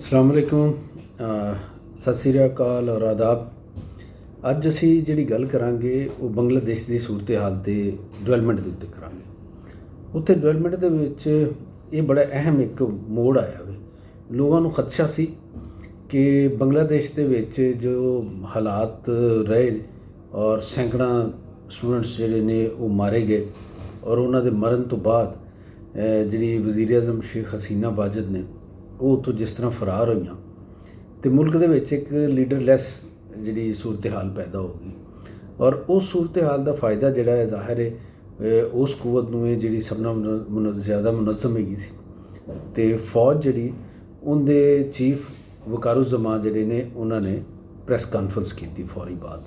अस्सलाम वालेकुम, सत श्री अकाल और आदाब। ਅੱਜ ਅਸੀਂ ਜਿਹੜੀ ਗੱਲ ਕਰਾਂਗੇ ਉਹ ਬੰਗਲਾਦੇਸ਼ ਦੀ ਸੂਰਤ ਹਾਲ ਤੇ ਡਿਵੈਲਪਮੈਂਟ ਦੇ ਉੱਤੇ ਕਰਾਂਗੇ। ਉੱਥੇ ਡਿਵੈਲਪਮੈਂਟ ਦੇ ਵਿੱਚ ਇਹ ਬੜਾ ਅਹਿਮ ਇੱਕ ਮੋੜ ਆਇਆ ਵੇ। ਲੋਕਾਂ ਨੂੰ ਖਦਸ਼ਾ ਸੀ ਕਿ ਬੰਗਲਾਦੇਸ਼ ਦੇ ਵਿੱਚ ਜੋ ਹਾਲਾਤ ਰਹੇ ਔਰ ਸੈਂਕੜਾਂ ਸਟੂਡੈਂਟਸ ਜਿਹੜੇ ਨੇ ਉਹ ਮਾਰੇ ਗਏ ਔਰ ਉਹਨਾਂ ਦੇ ਮਰਨ ਤੋਂ ਬਾਅਦ ਜਿਹੜੀ ਵਜ਼ੀਰ ਆਜ਼ਮ ਸ਼ੇਖ ਹਸੀਨਾ ਵਾਜਦ ਨੇ ਉਹ ਉੱਥੋਂ ਜਿਸ ਤਰ੍ਹਾਂ ਫਰਾਰ ਹੋਈਆਂ ਅਤੇ ਮੁਲਕ ਦੇ ਵਿੱਚ ਇੱਕ ਲੀਡਰਲੈਸ ਜਿਹੜੀ ਸੂਰਤ ਹਾਲ ਪੈਦਾ ਹੋ ਗਈ ਔਰ ਉਸ ਸੂਰਤ ਹਾਲ ਦਾ ਫਾਇਦਾ ਜਿਹੜਾ ਹੈ ਜ਼ਾਹਿਰ ਹੈ ਉਸ ਕੂਵਤ ਨੂੰ ਇਹ ਜਿਹੜੀ ਸਭ ਨਾਲੋਂ ਜ਼ਿਆਦਾ ਮੁਨਜ਼ਮ ਹੈਗੀ ਸੀ ਅਤੇ ਫੌਜ ਜਿਹੜੀ ਉਹਦੇ ਚੀਫ ਵਕਾਰੁਜ਼ਮਾਂ ਜਿਹੜੇ ਨੇ ਉਹਨਾਂ ਨੇ ਪ੍ਰੈਸ ਕਾਨਫਰੰਸ ਕੀਤੀ ਫੌਰੀ ਬਾਅਦ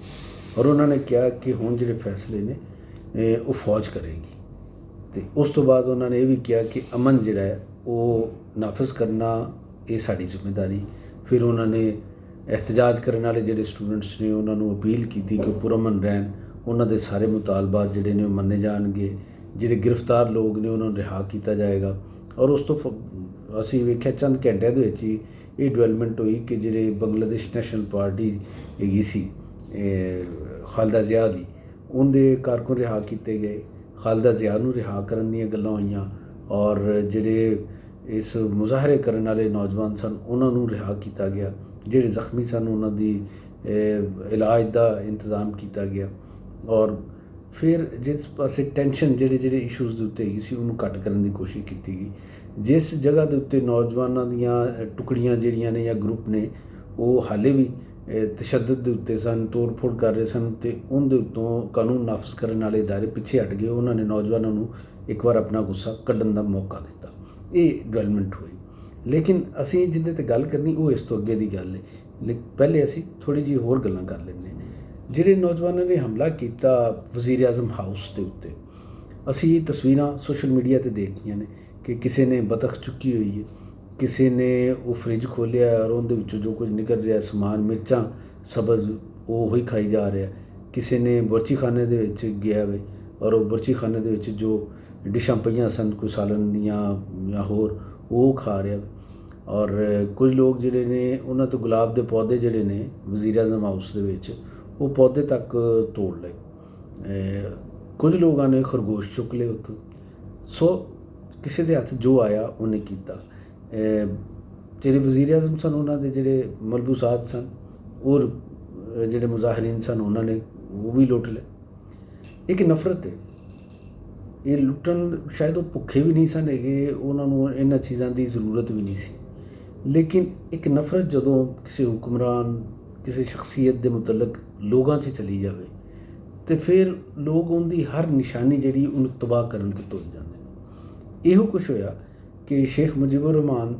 ਔਰ ਉਹਨਾਂ ਨੇ ਕਿਹਾ ਕਿ ਹੁਣ ਜਿਹੜੇ ਫੈਸਲੇ ਨੇ ਉਹ ਫੌਜ ਕਰੇਗੀ ਅਤੇ ਉਸ ਤੋਂ ਬਾਅਦ ਉਹਨਾਂ ਨੇ ਇਹ ਵੀ ਕਿਹਾ ਕਿ ਅਮਨ ਜਿਹੜਾ ਹੈ ਉਹ ਨਾਫਜ਼ ਕਰਨਾ ਇਹ ਸਾਡੀ ਜ਼ਿੰਮੇਦਾਰੀ। ਫਿਰ ਉਹਨਾਂ ਨੇ ਇਹਤਜਾਜ ਕਰਨ ਵਾਲੇ ਜਿਹੜੇ ਸਟੂਡੈਂਟਸ ਨੇ ਉਹਨਾਂ ਨੂੰ ਅਪੀਲ ਕੀਤੀ ਕਿ ਉਹ ਪੁਰਅਮਨ ਰਹਿਣ, ਉਹਨਾਂ ਦੇ ਸਾਰੇ ਮੁਤਾਲਬਾਤ ਜਿਹੜੇ ਨੇ ਉਹ ਮੰਨੇ ਜਾਣਗੇ, ਜਿਹੜੇ ਗ੍ਰਿਫਤਾਰ ਲੋਕ ਨੇ ਉਹਨਾਂ ਨੂੰ ਰਿਹਾ ਕੀਤਾ ਜਾਏਗਾ। ਔਰ ਉਸ ਤੋਂ ਅਸੀਂ ਵੇਖਿਆ ਚੰਦ ਘੰਟਿਆਂ ਦੇ ਵਿੱਚ ਹੀ ਇਹ ਡਿਵੈਲਪਮੈਂਟ ਹੋਈ ਕਿ ਜਿਹੜੇ ਬੰਗਲਾਦੇਸ਼ ਨੈਸ਼ਨਲ ਪਾਰਟੀ ਹੈਗੀ ਸੀ ਖਾਲਦਾ ਜ਼ਿਆ ਦੀ, ਉਹਦੇ ਕਾਰਕੁਨ ਰਿਹਾ ਕੀਤੇ ਗਏ। ਖਾਲਦਾ ਜ਼ਿਆ ਨੂੰ ਰਿਹਾ ਕਰਨ ਦੀਆਂ ਗੱਲਾਂ ਹੋਈਆਂ ਔਰ ਜਿਹੜੇ ਇਸ ਮੁਜ਼ਾਹਰੇ ਕਰਨ ਵਾਲੇ ਨੌਜਵਾਨ ਸਨ ਉਹਨਾਂ ਨੂੰ ਰਿਹਾ ਕੀਤਾ ਗਿਆ। ਜਿਹੜੇ ਜ਼ਖਮੀ ਸਨ ਉਹਨਾਂ ਦੀ ਇਲਾਜ ਦਾ ਇੰਤਜ਼ਾਮ ਕੀਤਾ ਗਿਆ ਔਰ ਫਿਰ ਜਿਸ ਪਾਸੇ ਟੈਂਸ਼ਨ ਜਿਹੜੇ ਇਸ਼ੂਜ਼ ਦੇ ਉੱਤੇ ਹੈਗੀ ਸੀ ਉਹਨੂੰ ਘੱਟ ਕਰਨ ਦੀ ਕੋਸ਼ਿਸ਼ ਕੀਤੀ ਗਈ। ਜਿਸ ਜਗ੍ਹਾ ਦੇ ਉੱਤੇ ਨੌਜਵਾਨਾਂ ਦੀਆਂ ਟੁਕੜੀਆਂ ਜਿਹੜੀਆਂ ਨੇ ਜਾਂ ਗਰੁੱਪ ਨੇ ਉਹ ਹਾਲੇ ਵੀ ਤਸ਼ੱਦਦ ਦੇ ਉੱਤੇ ਸਨ, ਤੋੜ ਫੋੜ ਕਰ ਰਹੇ ਸਨ ਅਤੇ ਉਹਦੇ ਉੱਤੋਂ ਕਾਨੂੰਨ ਨਾਫਜ਼ ਕਰਨ ਵਾਲੇ ਅਦਾਰੇ ਪਿੱਛੇ ਹਟ ਗਏ। ਉਹਨਾਂ ਨੇ ਨੌਜਵਾਨਾਂ ਨੂੰ ਇੱਕ ਵਾਰ ਆਪਣਾ ਗੁੱਸਾ ਕੱਢਣ ਦਾ ਮੌਕਾ ਦਿੱਤਾ। ਇਹ ਡਿਵੈਲਪਮੈਂਟ ਹੋਈ। ਲੇਕਿਨ ਅਸੀਂ ਜਿਹਦੇ 'ਤੇ ਗੱਲ ਕਰਨੀ ਉਹ ਇਸ ਤੋਂ ਅੱਗੇ ਦੀ ਗੱਲ ਹੈ। ਪਹਿਲੇ ਅਸੀਂ ਥੋੜ੍ਹੀ ਜਿਹੀ ਹੋਰ ਗੱਲਾਂ ਕਰ ਲੈਂਦੇ ਹਾਂ। ਜਿਹੜੇ ਨੌਜਵਾਨਾਂ ਨੇ ਹਮਲਾ ਕੀਤਾ ਵਜ਼ੀਰ ਆਜ਼ਮ ਹਾਊਸ ਦੇ ਉੱਤੇ, ਅਸੀਂ ਤਸਵੀਰਾਂ ਸੋਸ਼ਲ ਮੀਡੀਆ 'ਤੇ ਦੇਖੀਆਂ ਨੇ ਕਿ ਕਿਸੇ ਨੇ ਬਤਖ ਚੁੱਕੀ ਹੋਈ ਹੈ, ਕਿਸੇ ਨੇ ਉਹ ਫਰਿੱਜ ਖੋਲ੍ਹਿਆ ਔਰ ਉਹਦੇ ਵਿੱਚੋਂ ਜੋ ਕੁਝ ਨਿਕਲ ਰਿਹਾ ਸਮਾਨ, ਮਿਰਚਾਂ ਸਬਜ਼, ਉਹ ਹੀ ਖਾਈ ਜਾ ਰਿਹਾ। ਕਿਸੇ ਨੇ ਬੁਰਚੀਖਾਨੇ ਦੇ ਵਿੱਚ ਗਿਆ ਵੇ ਔਰ ਉਹ ਬੁਰਚੀਖਾਨੇ ਦੇ ਵਿੱਚ ਜੋ ਡਿਸ਼ਾਂ ਪਈਆਂ ਸਨ ਕੋਈ ਸਾਲਨ ਦੀਆਂ ਜਾਂ ਹੋਰ ਉਹ ਖਾ ਰਿਹਾ। ਔਰ ਕੁਝ ਲੋਕ ਜਿਹੜੇ ਨੇ ਉਹਨਾਂ ਤੋਂ ਗੁਲਾਬ ਦੇ ਪੌਦੇ ਜਿਹੜੇ ਨੇ ਵਜ਼ੀਰ ਆਜ਼ਮ ਹਾਊਸ ਦੇ ਵਿੱਚ ਉਹ ਪੌਦੇ ਤੱਕ ਤੋੜ ਲਏ। ਕੁਝ ਲੋਕਾਂ ਨੇ ਖਰਗੋਸ਼ ਚੁੱਕ ਲਏ ਉੱਥੋਂ। ਸੋ ਕਿਸੇ ਦੇ ਹੱਥ ਜੋ ਆਇਆ ਉਹਨੇ ਕੀਤਾ। ਜਿਹੜੇ ਵਜ਼ੀਰ ਆਜ਼ਮ ਸਨ ਉਹਨਾਂ ਦੇ ਜਿਹੜੇ ਮਲਬੂਸਾਤ ਸਨ ਔਰ ਜਿਹੜੇ ਮੁਜ਼ਾਹਰੀਨ ਸਨ ਉਹਨਾਂ ਨੇ ਉਹ ਵੀ ਲੁੱਟ ਲਏ। ਇੱਕ ਨਫ਼ਰਤ ਹੈ। ਇਹ ਲੁੱਟਣ ਸ਼ਾਇਦ ਉਹ ਭੁੱਖੇ ਵੀ ਨਹੀਂ ਸਨ ਹੈਗੇ, ਉਹਨਾਂ ਨੂੰ ਇਹਨਾਂ ਚੀਜ਼ਾਂ ਦੀ ਜ਼ਰੂਰਤ ਵੀ ਨਹੀਂ ਸੀ। ਲੇਕਿਨ ਇੱਕ ਨਫ਼ਰਤ ਜਦੋਂ ਕਿਸੇ ਹੁਕਮਰਾਨ ਕਿਸੇ ਸ਼ਖਸੀਅਤ ਦੇ ਮੁਤਲਕ ਲੋਕਾਂ 'ਚ ਚਲੀ ਜਾਵੇ ਅਤੇ ਫਿਰ ਲੋਕ ਉਹਦੀ ਹਰ ਨਿਸ਼ਾਨੀ ਜਿਹੜੀ ਉਹਨੂੰ ਤਬਾਹ ਕਰਨ 'ਤੇ ਤੁਰ ਜਾਂਦੇ ਨੇ। ਇਹੋ ਕੁਛ ਹੋਇਆ ਕਿ ਸ਼ੇਖ ਮੁਜੀਬੁਰ ਰਹਿਮਾਨ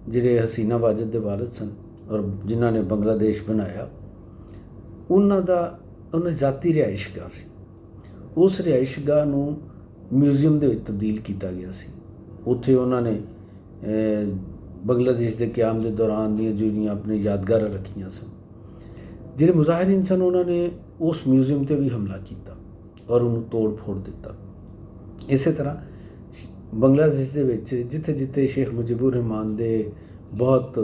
ਜਿਹੜੇ ਹਸੀਨਾ ਵਾਜਦ ਦੇ ਵਾਲਿਦ ਸਨ ਔਰ ਜਿਨ੍ਹਾਂ ਨੇ ਬੰਗਲਾਦੇਸ਼ ਬਣਾਇਆ, ਉਹਨਾਂ ਜ਼ਾਤੀ ਰਿਹਾਇਸ਼ਗਾਹ ਸੀ। ਉਸ ਰਿਹਾਇਸ਼ਗਾਹ ਨੂੰ ਮਿਊਜ਼ੀਅਮ ਦੇ ਵਿੱਚ ਤਬਦੀਲ ਕੀਤਾ ਗਿਆ ਸੀ। ਉੱਥੇ ਉਹਨਾਂ ਨੇ ਬੰਗਲਾਦੇਸ਼ ਦੇ ਕਿਆਮ ਦੇ ਦੌਰਾਨ ਦੀਆਂ ਜਿਹੜੀਆਂ ਆਪਣੀ ਯਾਦਗਾਰਾਂ ਰੱਖੀਆਂ ਸਨ। ਜਿਹੜੇ ਮੁਜ਼ਾਹਰੀਨ ਸਨ ਉਹਨਾਂ ਨੇ ਉਸ ਮਿਊਜ਼ੀਅਮ 'ਤੇ ਵੀ ਹਮਲਾ ਕੀਤਾ ਔਰ ਉਹਨੂੰ ਤੋੜ ਫੋੜ ਦਿੱਤਾ। ਇਸੇ ਤਰ੍ਹਾਂ ਬੰਗਲਾਦੇਸ਼ ਦੇ ਵਿੱਚ ਜਿੱਥੇ ਜਿੱਥੇ ਸ਼ੇਖ ਮੁਜੀਬੁਰ ਰਹਿਮਾਨ ਦੇ ਬਹੁਤ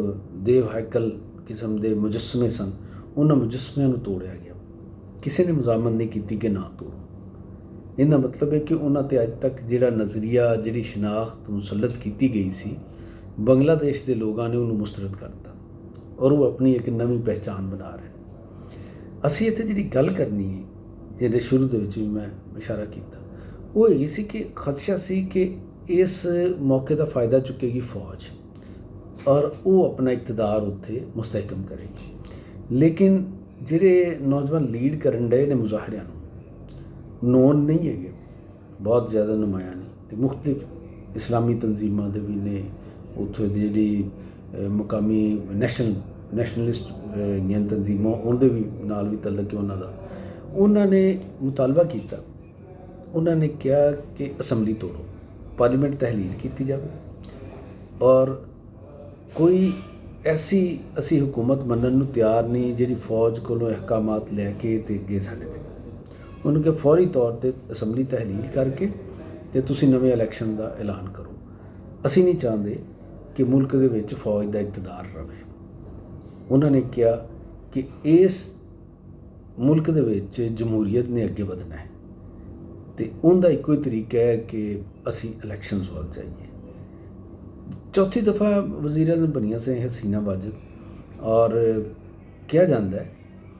ਦੇਵ ਹੈਕਲ ਕਿਸਮ ਦੇ ਮੁਜੱਸਮੇ ਸਨ ਉਹਨਾਂ ਮੁਜੱਸਮਿਆਂ ਨੂੰ ਤੋੜਿਆ ਗਿਆ। ਕਿਸੇ ਨੇ ਮਜ਼ਾਮਤ ਨਹੀਂ ਕੀਤੀ ਕਿ ਨਾ ਤੋੜੋ। ਇਹਦਾ ਮਤਲਬ ਹੈ ਕਿ ਉਹਨਾਂ 'ਤੇ ਅੱਜ ਤੱਕ ਜਿਹੜਾ ਨਜ਼ਰੀਆ, ਜਿਹੜੀ ਸ਼ਨਾਖਤ ਮੁਸੱਲਤ ਕੀਤੀ ਗਈ ਸੀ, ਬੰਗਲਾਦੇਸ਼ ਦੇ ਲੋਕਾਂ ਨੇ ਉਹਨੂੰ ਮੁਸਤਰਦ ਕਰਤਾ ਔਰ ਉਹ ਆਪਣੀ ਇੱਕ ਨਵੀਂ ਪਹਿਚਾਣ ਬਣਾ ਰਹੇ ਨੇ। ਅਸੀਂ ਇੱਥੇ ਜਿਹੜੀ ਗੱਲ ਕਰਨੀ ਹੈ, ਜਿਹਦੇ ਸ਼ੁਰੂ ਦੇ ਵਿੱਚ ਵੀ ਮੈਂ ਇਸ਼ਾਰਾ ਕੀਤਾ, ਉਹ ਇਹ ਸੀ ਕਿ ਖਦਸ਼ਾ ਸੀ ਕਿ ਇਸ ਮੌਕੇ ਦਾ ਫਾਇਦਾ ਚੁੱਕੇਗੀ ਫੌਜ ਔਰ ਉਹ ਆਪਣਾ ਇਕਤਦਾਰ ਉੱਥੇ ਮੁਸਤਹਿਕਮ ਕਰੇਗੀ। ਲੇਕਿਨ ਜਿਹੜੇ ਨੌਜਵਾਨ ਲੀਡ ਕਰਨ ਡਏ ਨੇ ਮੁਜ਼ਾਹਰਿਆਂ ਨੂੰ ਨੋਨ ਨਹੀਂ ਹੈਗੇ, ਬਹੁਤ ਜ਼ਿਆਦਾ ਨੁਮਾਇਆਂ ਨੇ ਅਤੇ ਮੁਖਤਲਿਫ ਇਸਲਾਮੀ ਤਨਜ਼ੀਮਾਂ ਦੇ ਵੀ ਨੇ, ਉੱਥੋਂ ਦੀ ਜਿਹੜੀ ਮੁਕਾਮੀ ਨੈਸ਼ਨਲਿਸਟ ਗੀਆਂ ਤਨਜ਼ੀਮਾਂ ਉਹਦੇ ਵੀ ਨਾਲ ਵੀ ਤਲਕ ਹੈ ਉਹਨਾਂ ਦਾ। ਉਹਨਾਂ ਨੇ ਮੁਤਾਲਬਾ ਕੀਤਾ, ਉਹਨਾਂ ਨੇ ਕਿਹਾ ਕਿ ਅਸੈਂਬਲੀ ਤੋੜੋ, ਪਾਰਲੀਮੈਂਟ ਤਹਿਲੀਲ ਕੀਤੀ ਜਾਵੇ ਔਰ ਕੋਈ ਐਸੀ ਅਸੀਂ ਹੁਕੂਮਤ ਮੰਨਣ ਨੂੰ ਤਿਆਰ ਨਹੀਂ ਜਿਹੜੀ ਫੌਜ ਕੋਲੋਂ ਅਹਿਕਾਮਾਤ ਲੈ ਕੇ ਅਤੇ ਅੱਗੇ ਸਾਡੇ 'ਤੇ। ਉਹਨੂੰ ਕਿ ਫੌਰੀ ਤੌਰ 'ਤੇ ਅਸੈਂਬਲੀ ਤਹਿਲੀਲ ਕਰਕੇ ਅਤੇ ਤੁਸੀਂ ਨਵੇਂ ਇਲੈਕਸ਼ਨ ਦਾ ਐਲਾਨ ਕਰੋ। ਅਸੀਂ ਨਹੀਂ ਚਾਹੁੰਦੇ कि मुल्क दे विच फौज का इकतदार रहे। उन्होंने कहा कि इस मुल्क दे विच जमहूरीयत ने अगे बढ़ना है, तो उनका एको ही तरीका है कि असी इलैक्शनस वल जाइए। चौथी दफ़ा वज़ीर आज़म बनिया से हसीना वाजिद, और कहा जाता है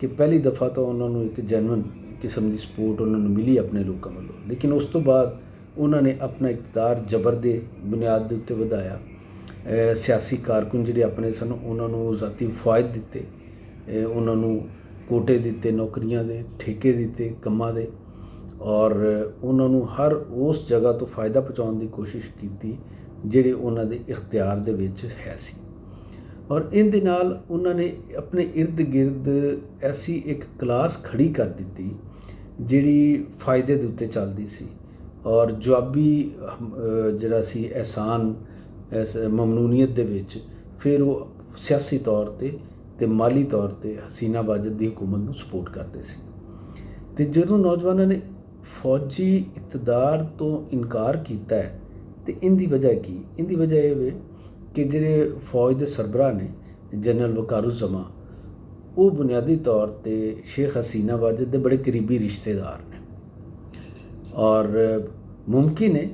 कि पहली दफ़ा तो उन्होंने एक जैनवन किस्म की सपोर्ट उन्होंने मिली अपने लोगों वालों, लेकिन उस तो बाद उन्होंने अपना इकतदार जबर के बुनियाद के उत्ते वधाया। सियासी कारकुन जिहड़े अपने सन उन्होंने ज़ाती फ़ायद दिते, उन्होंने कोटे दिते, नौकरियां दे ठेके दिते कम्मां दे, और उन्होंने हर उस जगह तो फ़ायदा पहुँचाने की कोशिश की जिहड़े उन्होंने इख्तियार दे विच है सी। और इन दे नाल उन्होंने अपने इर्द गिर्द ऐसी एक क्लास खड़ी कर दी जिहड़ी फ़ायदे दे उत्ते चलदी सी, और जवाबी जिहड़ा सी एहसान ममनूनीयत दे विच फिर वो सियासी तौर ते माली तौर ते हसीना वाजिद की हुकूमत नूं सपोर्ट करते सी। ते जदों नौजवानों ने फौजी इकतदार तो इनकार किया है, तो इनकी वजह की? इनकी वजह यह कि जिहड़े फौज के सरबराह ने जनरल वकारुज़्ज़मा, वो बुनियादी तौर पर शेख हसीना वाजिद के बड़े करीबी रिश्तेदार ने, और मुमकिन है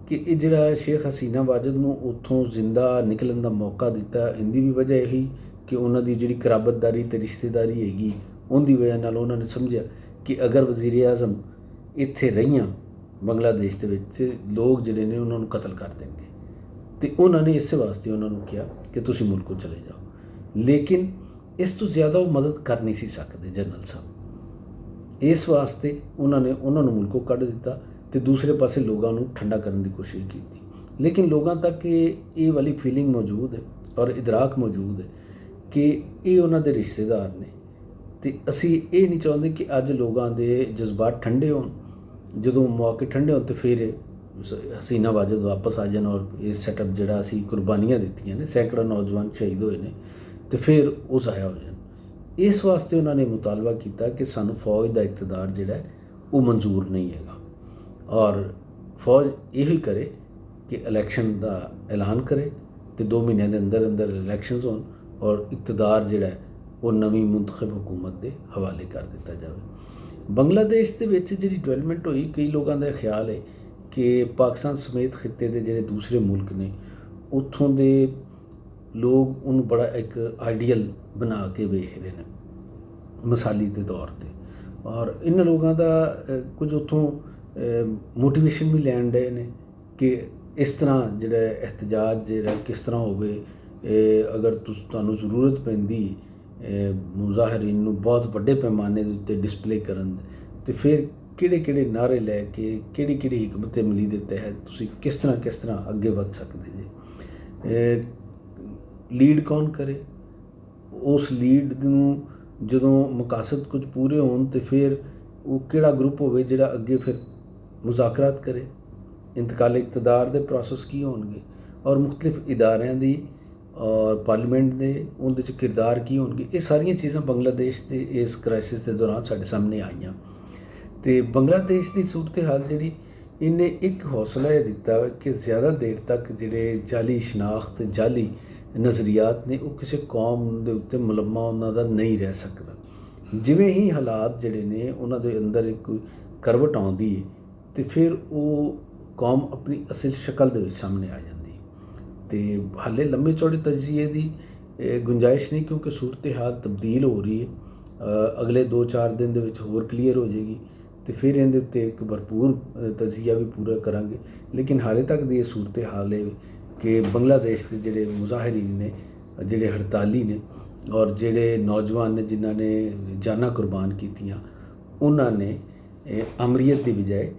कि ये जिहड़ा शेख हसीना वाजिद नूं उत्थों जिंदा निकलन का मौका दिता, इनकी भी वजह यही कि उन्होंने जिहड़ी कराबतदारी ते रिश्तेदारी हैगी, उनकी वजह नाल उन्होंने समझा कि अगर वज़ीर आज़म इत्थे रहियां बांग्लादेश के विच, लोग जिहड़े ने उन्होंने कतल कर देंगे, तो उन्होंने इस वास्ते उन्होंने कहा कि तुसीं मुल्कों चले जाओ। लेकिन इस तो ज़्यादा वो मदद कर नहीं सी सकते जनरल साहब, इस वास्ते उन्होंने मुल्कों कढ़ दिता, तो दूसरे पासे लोगों को ठंडा करने की कोशिश की। लेकिन लोगों तक ये वाली फीलिंग मौजूद है और इदराक मौजूद है कि ये उन्होंने रिश्तेदार ने, तो असी ये नहीं चाहते कि अज लोगों के जज्बात ठंडे होण, जदों मौके ठंडे होण तो फिर हसीना वाजिद वापस आ जाए और ये सैटअप जिहड़ा असी कुर्बानियां दित्तियां ने, सैकड़ों नौजवान शहीद होए ने, तो फिर वो ज़ाया हो जाए। इस वास्ते उन्होंने मुतालबा किया कि सानू फौज का इकतदार जिहड़ा है वो मंजूर नहीं है, और फौज यही करे कि इलैक्शन का ऐलान करे, तो 2 महीनों के अंदर अंदर इलैक्शनस होन और इकतदार जिहड़ा है वो नवीं मुंतखब हुकूमत के हवाले कर दिता जाए। बांग्लादेश के विच जिहड़ी डिवेलपमेंट हुई, कई लोगों का ख्याल है कि पाकिस्तान समेत खिते के जिहड़े दूसरे मुल्क ने उत्थों दे लोग उन्होंने बड़ा एक आइडियल बना के वेख रहे हैं मिसाली के तौर पर, और इन लोगों का कुछ उत्थों मोटिवेशन भी लैन डे ने कि इस तरह जिहड़ा एहतजाज जिहड़ा किस तरह होवे, अगर तुहानूं जरूरत पैंदी मुजाहरीन नूं बहुत वड्डे पैमाने के उत्ते डिस्पले करन, तो फिर किहड़े नारे लैके किहड़ी हिकमत अमली के तहत तुसीं किस तरह अगे वध सकते जे। लीड कौन करे, उस लीड नूं जदों मकासद कुछ पूरे होण तो फिर वो किहड़ा ग्रुप होवे जिहड़ा अगे फिर मुज़ाकरात करे, इंतकाल इकतदार के प्रोसैस की होणगे, और मुख्तलिफ इदारियां दी और पार्लीमेंट दे उहदे च किरदार की होणगे। ये सारियां चीज़ां बांग्लादेश के इस क्राइसिस के दौरान साडे सामने आईयां। तो बांग्लादेश की सूरत हाल जिहड़ी इन्हें एक हौसला यह दिता कि ज़्यादा देर तक जिहड़े जाली शनाख्त जाली नज़रियात ने वो किसी कौम के उत्ते मुलम्मा उन्हां दा नहीं रह सकता। जिवें ही हालात जिहड़े ने उन्हां दे अंदर एक करवट आउंदी है, तो फिर वो कौम अपनी असल शक्ल दे विच सामने आ जाती। तो हाले लंबे चौड़े तजिए की गुंजाइश नहीं, क्योंकि सूरत हाल तब्दील हो रही है। अगले 2-4 दिन दे विच होर क्लीयर हो जाएगी, तो फिर इहदे उत्ते एक भरपूर तजिया भी पूरा करांगे। लेकिन हाले तक दी सूरत हाल है कि बांग्लादेश के जिहड़े मुजाहिरीन ने, जिहड़े हड़ताली ने और जिहड़े नौजवान ने जिन्हां ने जाना कुर्बान कीतियां, उन्होंने अमरीयत की बजाय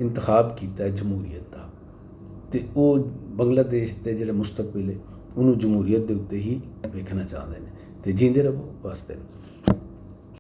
इंतखाब किया जमहूरीयत का, तो वो बांग्लादेश के जिहड़ा मुस्तकबिल है उन्होंने जमहूरीयत के उत्ते ही वेखना चाहते हैं। तो जींदे रहो वास्ते।